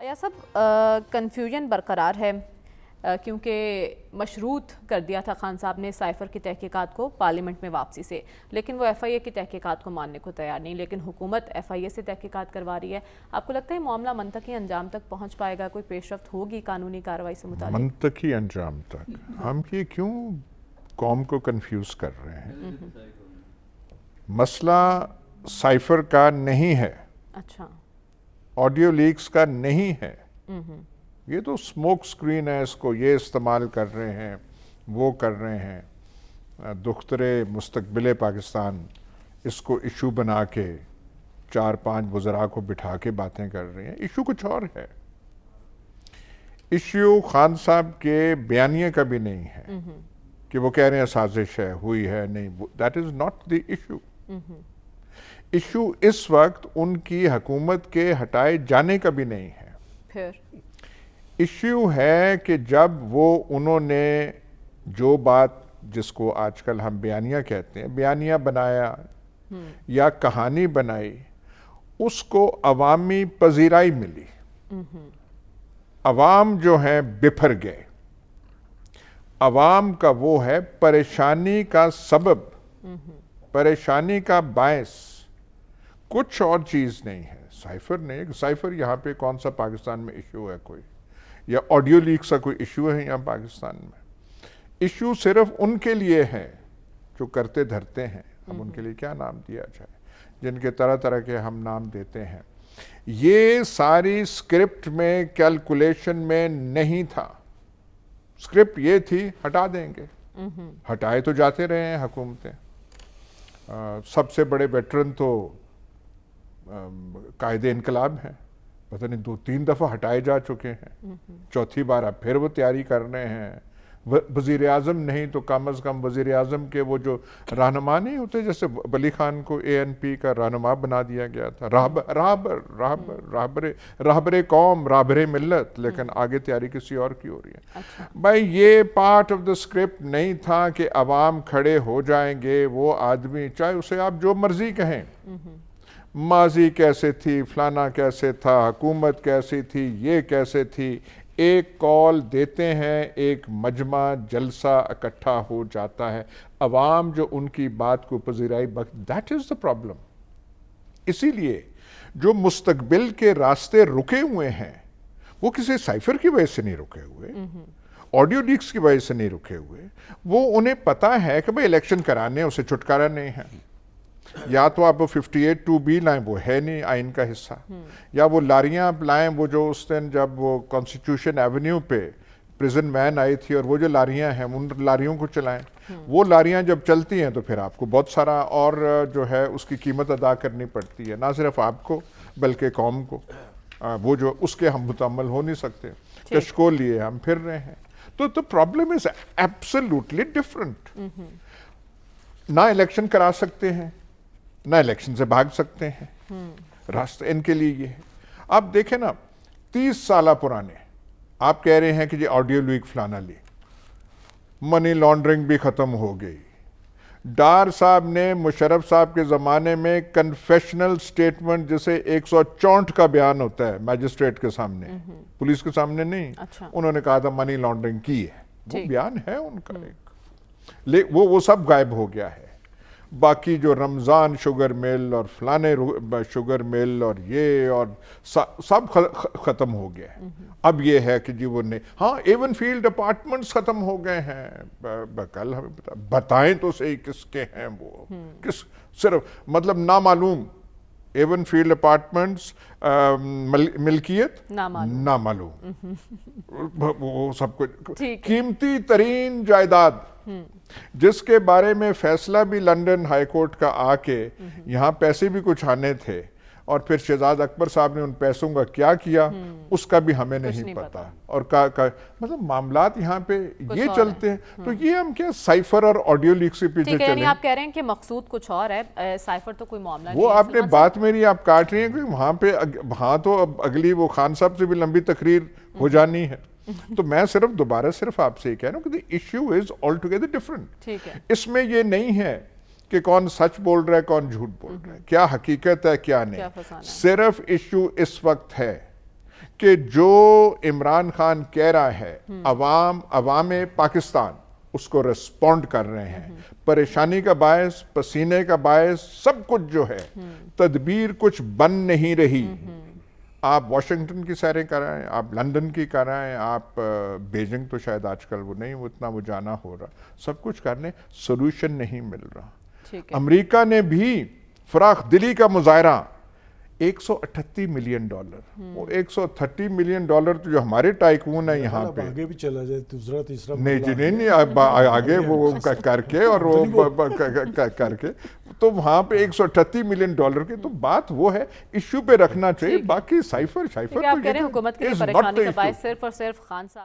یا سب کنفیوژن برقرار ہے کیونکہ مشروط کر دیا تھا خان صاحب نے سائفر کی تحقیقات کو پارلیمنٹ میں واپسی سے، لیکن وہ ایف آئی اے کی تحقیقات کو ماننے کو تیار نہیں، لیکن حکومت ایف آئی اے سے تحقیقات کروا رہی ہے۔ آپ کو لگتا ہے معاملہ منطقی انجام تک پہنچ پائے گا؟ کوئی پیش رفت ہوگی قانونی کارروائی سے متعلق؟ منطقی انجام تک ہم یہ کیوں قوم کو کنفیوز کر رہے ہیں؟ مسئلہ سائفر کا نہیں ہے، اچھا، آڈیو لیکس کا نہیں ہے، یہ تو سموک سکرین ہے، اس کو یہ استعمال کر رہے ہیں، وہ کر رہے ہیں، دختر مستقبل پاکستان اس کو ایشو بنا کے 4-5 وزراء کو بٹھا کے باتیں کر رہے ہیں۔ ایشو کچھ اور ہے، ایشو خان صاحب کے بیانیے کا بھی نہیں ہے کہ وہ کہہ رہے ہیں سازش ہے، ہوئی ہے، نہیں، that is not the issue. Issue اس وقت ان کی حکومت کے ہٹائے جانے کا بھی نہیں ہے، پھر ایشو ہے کہ جب وہ انہوں نے جو بات جس کو آج کل ہم بیانیہ کہتے ہیں، بیانیہ بنایا یا کہانی بنائی، اس کو عوامی پذیرائی ملی، عوام جو ہیں بپھر گئے، عوام کا وہ ہے پریشانی کا سبب، پریشانی کا باعث، کچھ اور چیز نہیں ہے، سائفر نہیں۔ سائفر یہاں پہ کون سا پاکستان میں ایشو ہے کوئی، یا آڈیو لیک کا کوئی ایشو ہے یہاں پاکستان میں؟ ایشو صرف ان کے لیے ہے جو کرتے دھرتے ہیں، اب ان کے لیے کیا نام دیا جائے، جن کے طرح طرح کے ہم نام دیتے ہیں۔ یہ ساری سکرپٹ میں، کیلکولیشن میں نہیں تھا، سکرپٹ یہ تھی ہٹا دیں گے، ہٹائے تو جاتے رہے ہیں حکومتیں۔ سب سے بڑے ویٹرن تو قائد انقلاب ہیں، پتہ نہیں 2-3 دفعہ ہٹائے جا چکے ہیں، چوتھی بار اب پھر وہ تیاری کر رہے ہیں۔ وزیر اعظم نہیں تو کم از کم وزیر اعظم کے وہ جو رہنما نہیں ہوتے، جیسے ولی خان کو اے این پی کا رہنما بنا دیا گیا تھا، راہبر قوم، راہبر ملت، لیکن آگے تیاری کسی اور کی ہو رہی ہے۔ بھائی یہ پارٹ آف دا اسکرپٹ نہیں تھا کہ عوام کھڑے ہو جائیں گے، وہ آدمی چاہے اسے آپ جو مرضی کہیں، ماضی کیسے تھی، فلانا کیسے تھا، حکومت کیسی تھی، یہ کیسے تھی، ایک کال دیتے ہیں، ایک مجمع جلسہ اکٹھا ہو جاتا ہے، عوام جو ان کی بات کو پذیرائی دیٹ از دا پرابلم۔ اسی لیے جو مستقبل کے راستے رکے ہوئے ہیں وہ کسی سائفر کی وجہ سے نہیں رکے ہوئے، آڈیو لیکس کی وجہ سے نہیں رکے ہوئے، وہ انہیں پتا ہے کہ بھئی الیکشن کرانے اسے چھٹکارا نہیں ہے، یا تو آپ 58(2)B لائیں، وہ ہے نہیں آئین کا حصہ، یا وہ لاریاں آپ لائیں، وہ جو اس دن جب وہ کانسٹیٹیوشن ایونیو پہ پریزن وین آئی تھی اور وہ جو لاریاں ہیں ان لاریوں کو چلائیں، وہ لاریاں جب چلتی ہیں تو پھر آپ کو بہت سارا اور جو ہے اس کی قیمت ادا کرنی پڑتی ہے، نہ صرف آپ کو بلکہ قوم کو، وہ جو اس کے ہم متعمل ہو نہیں سکتے، کشکو لیے ہم پھر رہے ہیں۔ تو پرابلم از ایبسلیوٹلی ڈفرنٹ۔ نہ الیکشن کرا سکتے ہیں، نہ الیکشن سے بھاگ سکتے ہیں، راستہ ان کے لیے یہ ہے۔ آپ دیکھیں نا 30 سالہ پرانے، آپ کہہ رہے ہیں کہ یہ آڈیو لیک فلانا لی، منی لانڈرنگ بھی ختم ہو گئی۔ ڈار صاحب نے مشرف صاحب کے زمانے میں کنفیشنل سٹیٹمنٹ جسے 164 کا بیان ہوتا ہے میجسٹریٹ کے سامنے، پولیس کے سامنے نہیں، انہوں نے کہا تھا منی لانڈرنگ کی ہے، وہ بیان ہے ان کا ایک، وہ سب غائب ہو گیا ہے۔ باقی جو رمضان شوگر مل اور فلانے شوگر مل اور یہ اور سب ختم ہو گیا ہے۔ اب یہ ہے کہ جی وہ نہیں، ہاں ایون فیلڈ اپارٹمنٹس ختم ہو گئے ہیں، کل ہمیں بتائیں تو صحیح کس کے ہیں وہ، کس، صرف مطلب نامعلوم، ایون فیلڈ اپارٹمنٹس، ملکیت نامعلوم، وہ سب کچھ قیمتی ترین جائیداد جس کے بارے میں فیصلہ بھی لنڈن ہائی کورٹ کا آ کے یہاں پیسے بھی کچھ آنے تھے، اور پھر شہزاد اکبر صاحب نے ان پیسوں کا کیا کیا اس کا بھی ہمیں نہیں پتا، اور مطلب معاملات یہاں پہ یہ چلتے ہیں۔ تو یہ ہم کیا سائفر اور آڈیو لیک سے پیچھے چلیں؟ یعنی آپ کہہ رہے ہیں کہ مقصود کچھ اور ہے، سائفر تو کوئی معاملہ نہیں ہے۔ وہ آپ نے بات میری آپ کاٹ رہی ہیں کہ وہاں پہ، وہاں تو اب اگلی وہ خان صاحب سے بھی لمبی تقریر ہو جانی ہے، تو میں دوبارہ صرف آپ سے یہ کہہ رہا ہوں کہ the issue is altogether different۔ اس میں یہ نہیں ہے کہ کون سچ بول رہا ہے کون جھوٹ بول رہا ہے، کیا حقیقت ہے کیا نہیں، صرف ایشو اس وقت ہے کہ جو عمران خان کہہ رہا ہے عوام پاکستان اس کو ریسپونڈ کر رہے ہیں. پریشانی کا باعث، پسینے کا باعث، سب کچھ جو ہے تدبیر کچھ بن نہیں رہی. آپ واشنگٹن کی سیریں کر رہے ہیں، آپ لندن کی کر رہے ہیں، آپ بیجنگ تو شاید آج کل وہ نہیں اتنا وہ جانا ہو رہا، سب کچھ کرنے، سولوشن نہیں مل رہا. امریکہ نے بھی فراخ دلی کا مظاہرہ $138 ملین، وہ $130 ملین تو جو ہمارے ٹائکون ہیں یہاں پہ آگے بھی چلا جائے دوسرا تیسرا نہیں آگے وہ کر کے اور وہ کر کے تو وہاں پہ $138 ملین کی تو بات وہ ہے ایشو پہ رکھنا چاہیے. باقی سائفر آپ کہہ رہے ہیں حکومت کے لیے پریشانی کا باعث صرف اور صرف خان صاحب